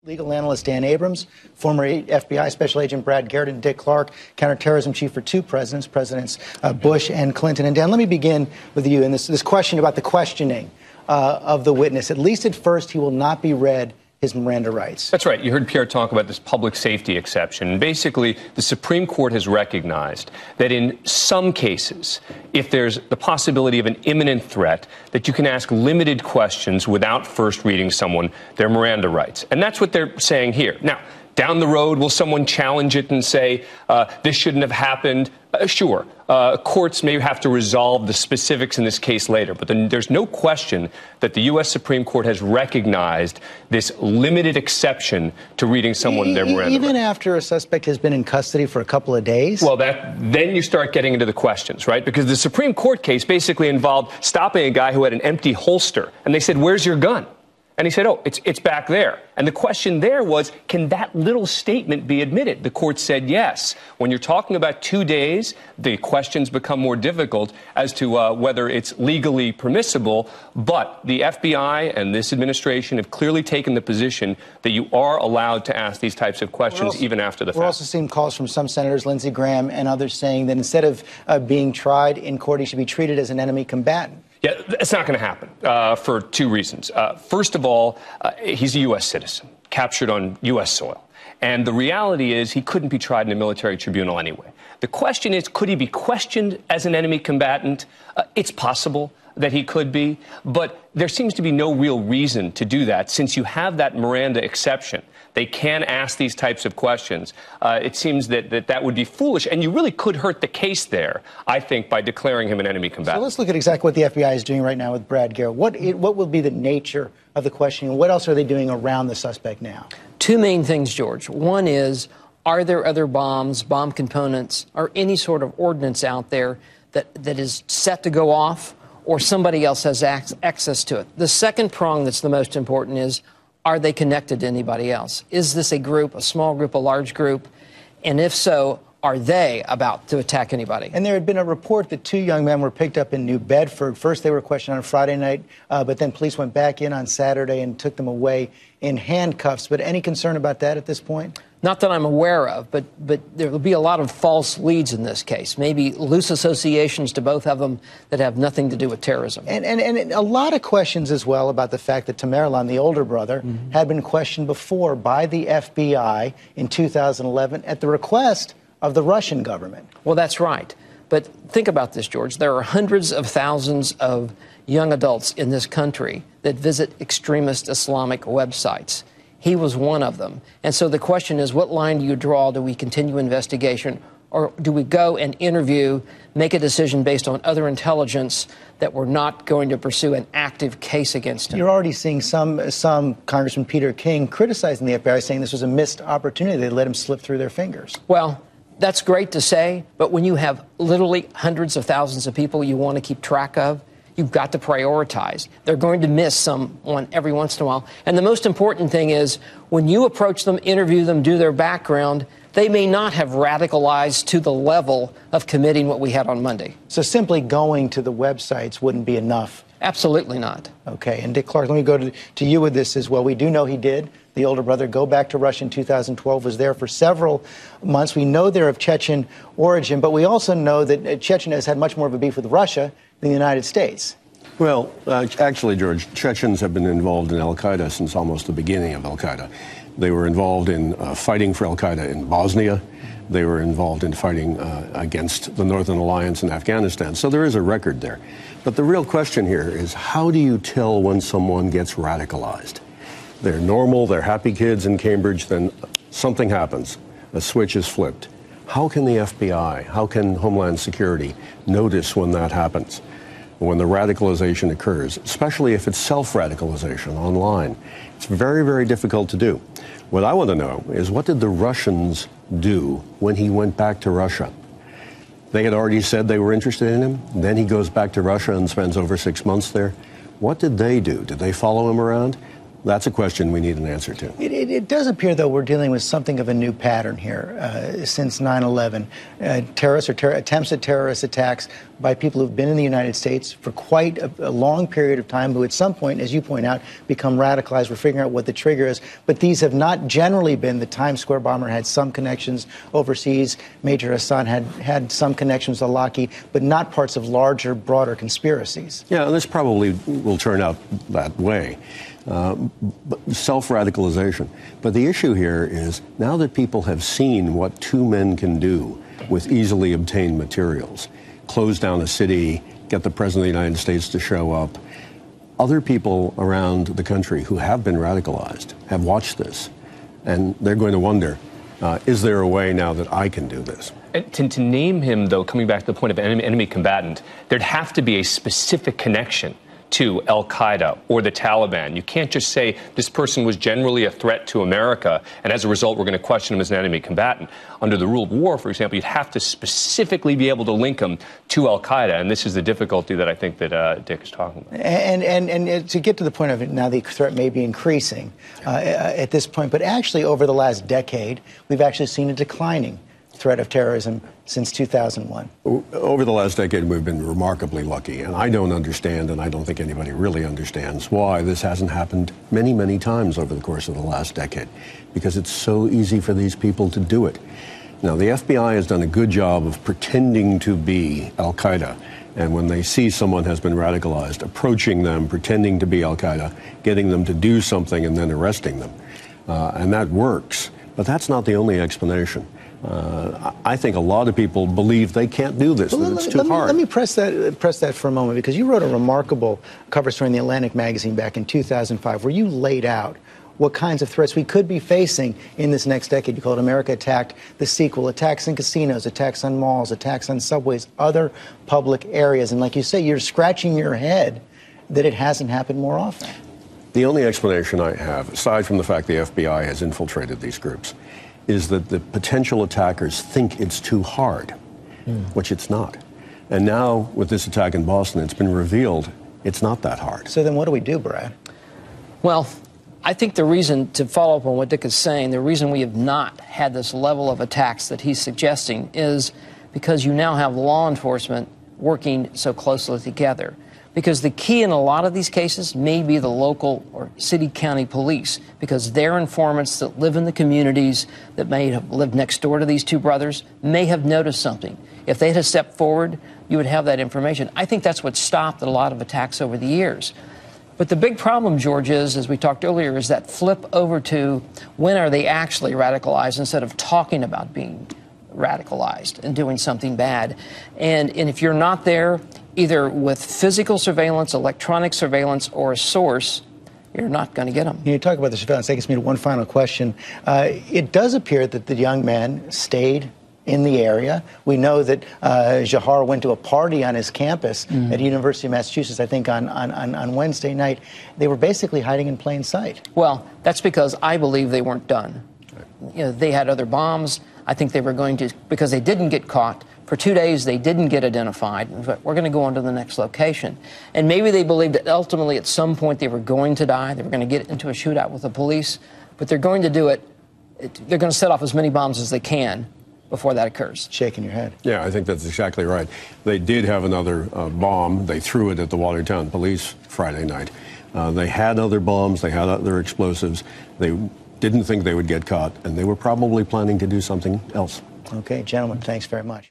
Legal analyst Dan Abrams, former FBI Special Agent Brad Garrett, and Dick Clark, counterterrorism chief for two presidents Bush and Clinton. And Dan, let me begin with you and this question about the questioning of the witness. At least at first, he will not be read his Miranda rights. That's right. You heard Pierre talk about this public safety exception. And basically, the Supreme Court has recognized that in some cases, if there's the possibility of an imminent threat, that you can ask limited questions without first reading someone their Miranda rights. And that's what they're saying here. Now, down the road, will someone challenge it and say, this shouldn't have happened? Sure. Courts may have to resolve the specifics in this case later. But then there's no question that the U.S. Supreme Court has recognized this limited exception to reading someone their Miranda rights. Even after a suspect has been in custody for a couple of days? Well, then you start getting into the questions, right? Because the Supreme Court case basically involved stopping a guy who had an empty holster. And they said, where's your gun? And he said, oh, it's back there. And the question there was, can that little statement be admitted? The court said yes. When you're talking about 2 days, the questions become more difficult as to whether it's legally permissible. But the FBI and this administration have clearly taken the position that you are allowed to ask these types of questions even after the fact. We're also seeing calls from some senators, Lindsey Graham and others, saying that instead of being tried in court, he should be treated as an enemy combatant. Yeah, it's not going to happen for two reasons. First of all, he's a U.S. citizen, captured on U.S. soil. And the reality is he couldn't be tried in a military tribunal anyway. The question is, could he be questioned as an enemy combatant? It's possible that he could be, but there seems to be no real reason to do that since you have that Miranda exception. They can ask these types of questions. It seems that would be foolish, and you really could hurt the case there, I think, by declaring him an enemy combatant. So let's look at exactly what the FBI is doing right now with Brad Garrett. What will be the nature of the questioning? What else are they doing around the suspect now? Two main things, George. One is, are there other bombs, bomb components, or any sort of ordnance out there that is set to go off, or somebody else has access to it? The second prong that's the most important is, are they connected to anybody else? Is this a group, a small group, a large group? And if so, are they about to attack anybody? And there had been a report that two young men were picked up in New Bedford. First, they were questioned on Friday night, but then police went back in on Saturday and took them away in handcuffs. But any concern about that at this point? Not that I'm aware of, but there will be a lot of false leads in this case, maybe loose associations to both of them that have nothing to do with terrorism. And a lot of questions as well about the fact that Tamerlan, the older brother, had been questioned before by the FBI in 2011 at the request of the Russian government. Well, that's right. But think about this, George. There are hundreds of thousands of young adults in this country that visit extremist Islamic websites. He was one of them. And so the question is, what line do you draw? Do we continue investigation, or do we go and interview, make a decision based on other intelligence that we're not going to pursue an active case against him? You're already seeing some Congressman Peter King criticizing the FBI, saying this was a missed opportunity. They let him slip through their fingers. Well, that's great to say, but when you have literally hundreds of thousands of people you want to keep track of, you've got to prioritize. They're going to miss someone every once in a while. And the most important thing is, when you approach them, interview them, do their background, they may not have radicalized to the level of committing what we had on Monday. So simply going to the websites wouldn't be enough? Absolutely not. Okay. And Dick Clark, let me go to you with this as well. We do know he did, the older brother, go back to Russia in 2012, was there for several months. We know they're of Chechen origin, but we also know that Chechen has had much more of a beef with Russia than the United States. Well, actually, George, Chechens have been involved in al-Qaeda since almost the beginning of al-Qaeda. They were involved in fighting for al-Qaeda in Bosnia. They were involved in fighting against the Northern Alliance in Afghanistan. So there is a record there. But the real question here is, how do you tell when someone gets radicalized? They're normal, they're happy kids in Cambridge, then something happens. A switch is flipped. How can the FBI, how can Homeland Security notice when that happens, when the radicalization occurs, especially if it's self-radicalization online? It's very, very difficult to do. What I want to know is, what did the Russians do when he went back to Russia? They had already said they were interested in him. Then he goes back to Russia and spends over 6 months there. What did they do? Did they follow him around? That's a question we need an answer to. It does appear, though, we're dealing with something of a new pattern here since 9/11. Terrorists or attempts at terrorist attacks by people who've been in the United States for quite a long period of time, who at some point, as you point out, become radicalized. We're figuring out what the trigger is. But these have not generally been. The Times Square bomber had some connections overseas. Major Hassan had some connections to Lockheed, but not parts of larger, broader conspiracies. Yeah, and this probably will turn out that way. Self-radicalization. But the issue here is now that people have seen what two men can do with easily obtained materials, close down a city, get the President of the United States to show up, other people around the country who have been radicalized have watched this, and they're going to wonder, is there a way now that I can do this? And to name him, though, coming back to the point of enemy combatant, there'd have to be a specific connection to al-Qaeda or the Taliban. You can't just say this person was generally a threat to America, and as a result, we're going to question him as an enemy combatant. Under the rule of war, for example, you'd have to specifically be able to link him to al-Qaeda, and this is the difficulty that I think that Dick is talking about. And to get to the point of it, now the threat may be increasing at this point, but actually over the last decade, we've actually seen a declining threat of terrorism since 2001. Over the last decade, we've been remarkably lucky, and I don't understand, and I don't think anybody really understands why this hasn't happened many, many times over the course of the last decade, because it's so easy for these people to do it. Now, the FBI has done a good job of pretending to be al-Qaeda, and when they see someone has been radicalized, approaching them, pretending to be al-Qaeda, getting them to do something, and then arresting them. And that works, but that's not the only explanation. I think a lot of people believe they can't do this, that it's too hard. Let me press that for a moment, because you wrote a remarkable cover story in the Atlantic magazine back in 2005 where you laid out what kinds of threats we could be facing in this next decade. You called America Attacked, the sequel, attacks in casinos, attacks on malls, attacks on subways, other public areas. And like you say, you're scratching your head that it hasn't happened more often. The only explanation I have, aside from the fact the FBI has infiltrated these groups, is that the potential attackers think it's too hard, which it's not. And now, with this attack in Boston, it's been revealed it's not that hard. So then what do we do, Brad? Well, I think the reason, to follow up on what Dick is saying, the reason we have not had this level of attacks that he's suggesting is because you now have law enforcement working so closely together. Because the key in a lot of these cases may be the local or city county police, because their informants that live in the communities that may have lived next door to these two brothers may have noticed something. If they had stepped forward, you would have that information. I think that's what stopped a lot of attacks over the years. But the big problem, George, is, as we talked earlier, is that flip over to when are they actually radicalized instead of talking about being radicalized and doing something bad. And if you're not there, either with physical surveillance, electronic surveillance, or a source, you're not going to get them. You talk about the surveillance. That gets me to one final question. It does appear that the young man stayed in the area. We know that Jahar went to a party on his campus at the University of Massachusetts, I think, on Wednesday night. They were basically hiding in plain sight. Well, that's because I believe they weren't done. You know, they had other bombs. I think they were going to, because they didn't get caught. For 2 days, they didn't get identified. We're going to go on to the next location. And maybe they believed that ultimately at some point they were going to die. They were going to get into a shootout with the police. But they're going to do it. They're going to set off as many bombs as they can before that occurs. Shaking your head. Yeah, I think that's exactly right. They did have another bomb. They threw it at the Watertown police Friday night. They had other bombs. They had other explosives. They didn't think they would get caught, and they were probably planning to do something else. Okay, gentlemen, thanks very much.